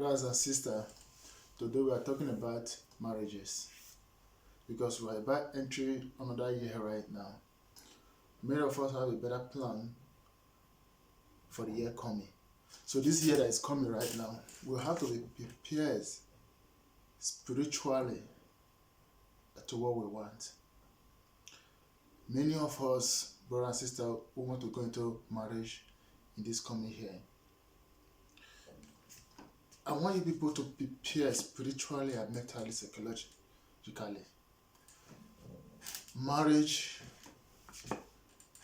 brothers and sisters, today we are talking about marriages because we are about entering another year right now. Many of us have a better plan for the year coming. So this year that is coming right now, we have to be prepared spiritually to what we want. Many of us, brothers and sisters, who want to go into marriage in this coming year, I want you people to prepare spiritually and mentally, psychologically. Marriage,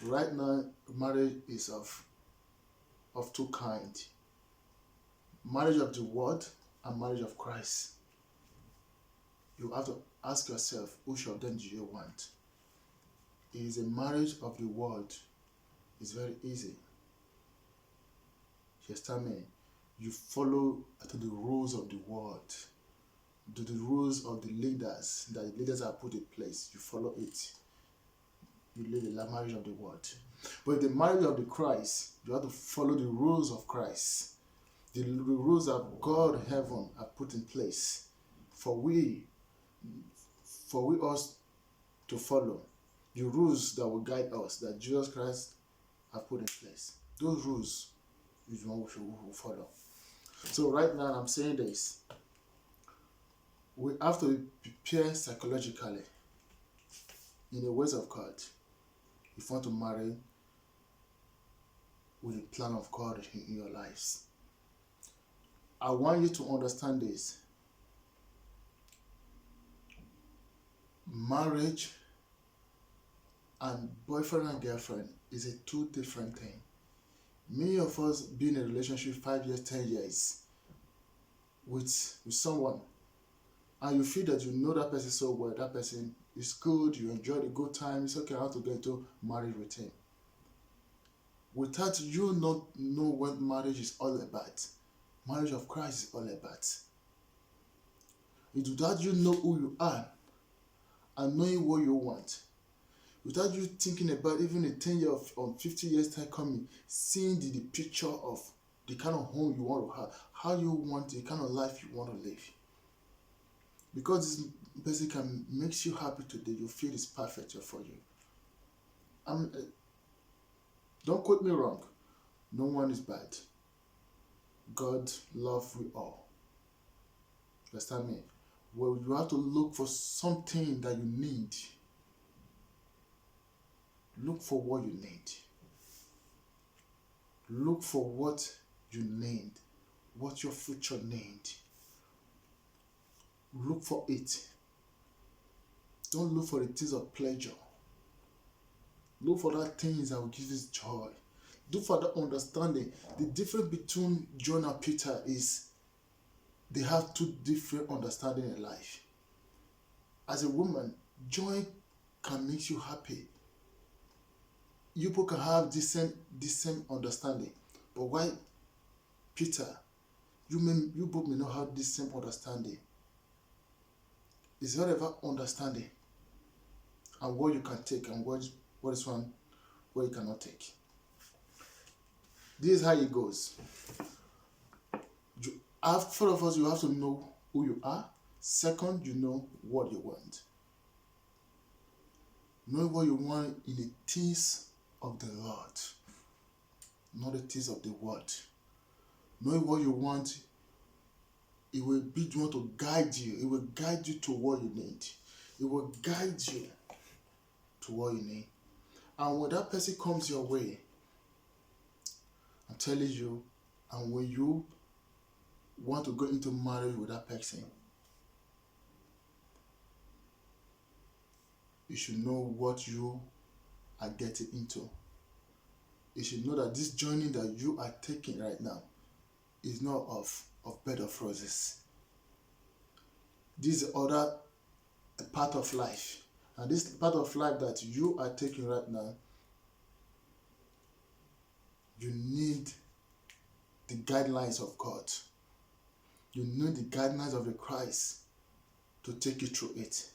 right now, marriage is of two kinds. Marriage of the world and marriage of Christ. You have to ask yourself, which of them do you want? It is a marriage of the world. It's very easy. Just tell me, you follow to the rules of the world, to the rules of the leaders that the leaders have put in place. You follow it. You live the marriage of the world. But the marriage of the Christ, you have to follow the rules of Christ, the rules that God heaven have put in place for we us to follow. The rules that will guide us, that Jesus Christ have put in place. Those rules is what we should follow. So right now I'm saying this. We have to prepare psychologically in the ways of God. If you want to marry with the plan of God in your lives. I want you to understand this. Marriage and boyfriend and girlfriend is a two different thing. Many of us be in a relationship 5 years, 10 years with someone, and you feel that you know that person so well, that person is good, you enjoy the good time, it's okay, I have to get into marriage with him. Without you not know what marriage is all about, marriage of Christ is all about. Without you know who you are and knowing what you want, without you thinking about even a 10 years or 50 years time coming, seeing the picture of the kind of home you want to have, how you want, the kind of life you want to live. Because this basically makes you happy today, you feel it's perfect for you. Don't quote me wrong. No one is bad. God loves we all. Understand me? Well, you have to look for something that you need. Look for what you need. Look for what you need. What your future needs. Look for it. Don't look for the things of pleasure. Look for that things that will give you joy. Look for that understanding. The difference between John and Peter is they have two different understandings in life. As a woman, joy can make you happy. You both can have the same understanding. But why Peter, you both may not have the same understanding. It's not about understanding and what you can take and what is one what you cannot take. This is how it goes. First of all, you have to know who you are. Second, you know what you want. Know what you want in the things of the Lord, not the things of the world. Know what you want. It will be the one to guide you. It will guide you to what you need. It will guide you to what you need. And when that person comes your way, I'm telling you, and when you want to go into marriage with that person, you should know what you are getting into. You should know that this journey that you are taking right now is not of bed of roses. This is other part of life. And this part of life that you are taking right now, you need the guidelines of God. You need the guidelines of the Christ to take you through it.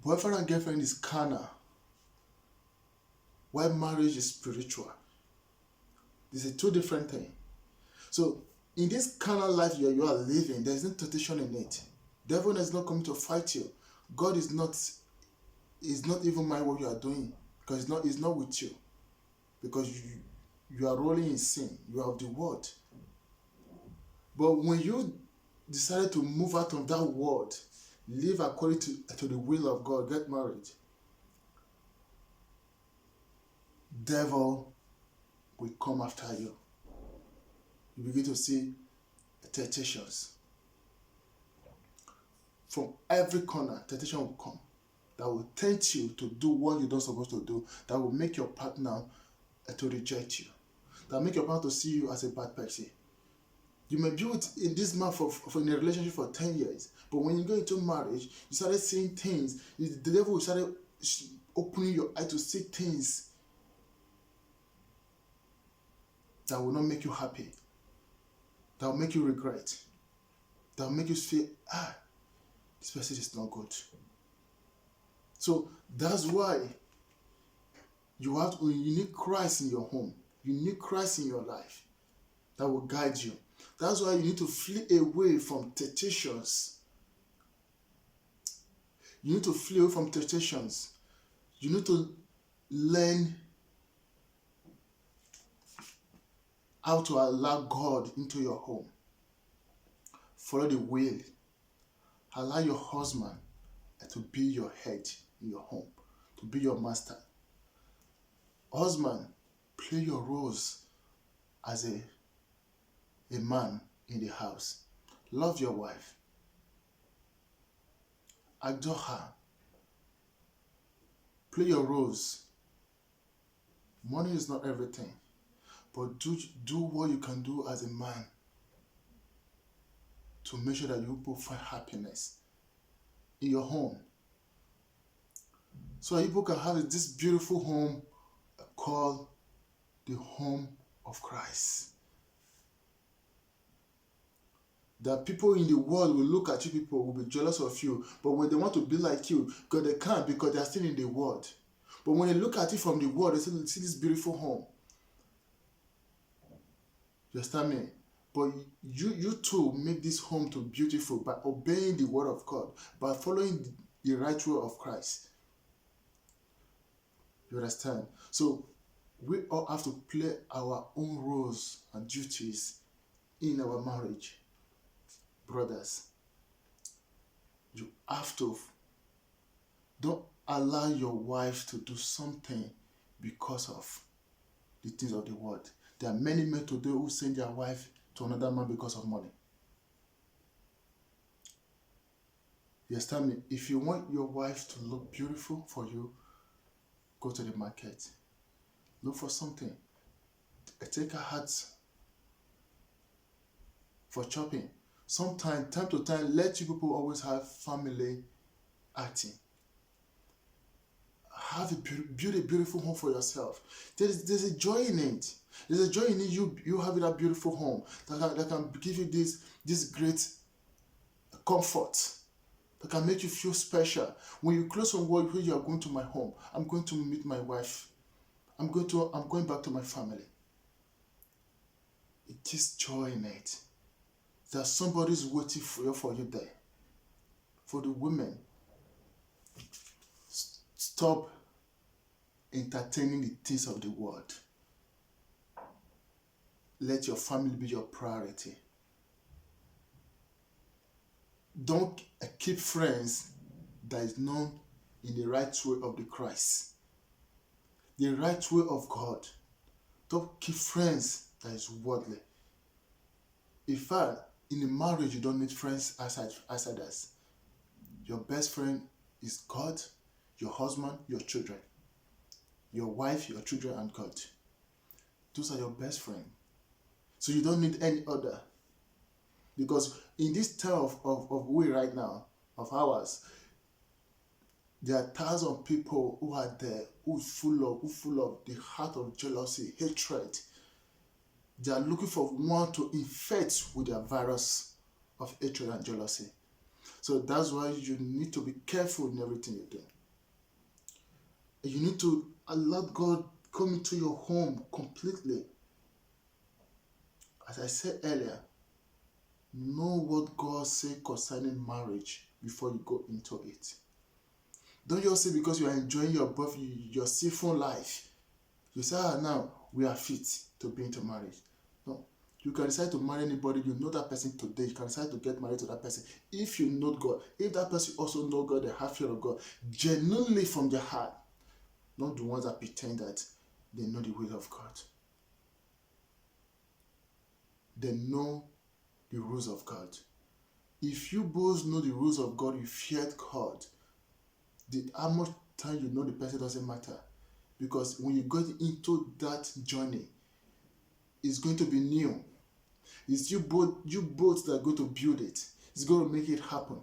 Boyfriend and girlfriend is carnal, while marriage is spiritual. These are two different things. So In this carnal life you are living, there is no temptation in it. Devil is not coming to fight you. God is not even mind what you are doing, because it's not with you, because you are rolling in sin. You are of the world. But when you decided to move out of that world, live according to the will of God, get married, devil will come after you. You begin to see temptations. From every corner, temptation will come that will tempt you to do what you're not supposed to do, that will make your partner to reject you, that will make your partner to see you as a bad person. You may be in this man for in a relationship for 10 years, but when you go into marriage, you started seeing things. The devil started opening your eye to see things that will not make you happy, that will make you regret, that will make you feel, this person is not good. So that's why you need Christ in your home. You need Christ in your life that will guide you. That's why you need to flee away from temptations. You need to flee away from temptations. You need to learn how to allow God into your home. Follow the will. Allow your husband to be your head in your home, to be your master. Husband, play your roles as a man in the house. Love your wife. Adore her. Play your roles. Money is not everything, but do what you can do as a man to make sure that you both find happiness in your home. So you can have this beautiful home called the home of Christ. That people in the world will look at you, people will be jealous of you, but when they want to be like you, because they can't, because they are still in the world. But when they look at you from the world, they see this beautiful home. You understand me? But you too make this home to beautiful by obeying the word of God, by following the right way of Christ. You understand? So we all have to play our own roles and duties in our marriage. Brothers, you have to. Don't allow your wife to do something because of the things of the world. There are many men today who send their wife to another man because of money. You understand me? If you want your wife to look beautiful for you, go to the market. Look for something. Take her out for shopping. Sometimes, time to time, let you people always have family outing. Have a beautiful home for yourself. There's a joy in it. There's a joy in it. You having that beautiful home that can give you this great comfort, that can make you feel special. When you close from work, you are going to my home. I'm going to meet my wife. I'm going back to my family. It is joy in it. That somebody's waiting for you there. For the women, stop entertaining the things of the world. Let your family be your priority. Don't keep friends that is known in the right way of the Christ, the right way of God. Don't keep friends that is worldly. In fact, in a marriage, you don't need friends outsiders. Your best friend is God, your husband, your children, your wife, your children, and God. Those are your best friends. So you don't need any other. Because in this time of we right now, of ours, there are thousands of people who are there, who full of the heart of jealousy, hatred. They are looking for one to infect with their virus of hatred and jealousy. So that's why you need to be careful in everything you do. You need to allow God come into your home completely. As I said earlier, Know what God says concerning marriage before you go into it. Don't just say because you are enjoying your sinful life, you say, now we are fit to be into marriage. No. You can decide to marry anybody. You know that person today. You can decide to get married to that person. If you know God, if that person also know God, they have fear of God, genuinely from their heart, not the ones that pretend that they know the will of God. They know the rules of God. If you both know the rules of God, you feared God, how much time you know the person doesn't matter. Because when you get into that journey, it's going to be new. It's you both that are going to build it. It's going to make it happen.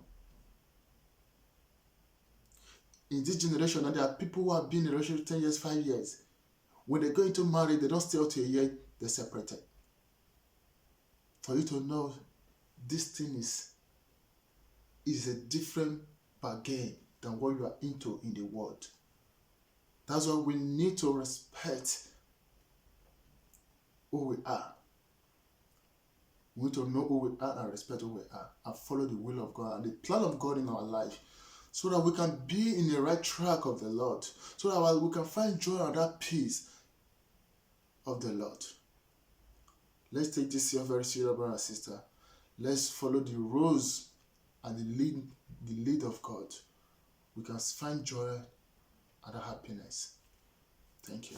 In this generation, there are people who have been in a relationship 10 years, 5 years. When they go into marriage, they don't stay out to a year, they're separated. For you to know this thing is a different bargain than what you are into in the world. That's why we need to respect who we are. We need to know who we are and respect who we are and follow the will of God and the plan of God in our life, so that we can be in the right track of the Lord, so that we can find joy and that peace of the Lord. Let's take this here very serious, brother and sister. Let's follow the rules and the lead of God. We can find joy and happiness. Thank you.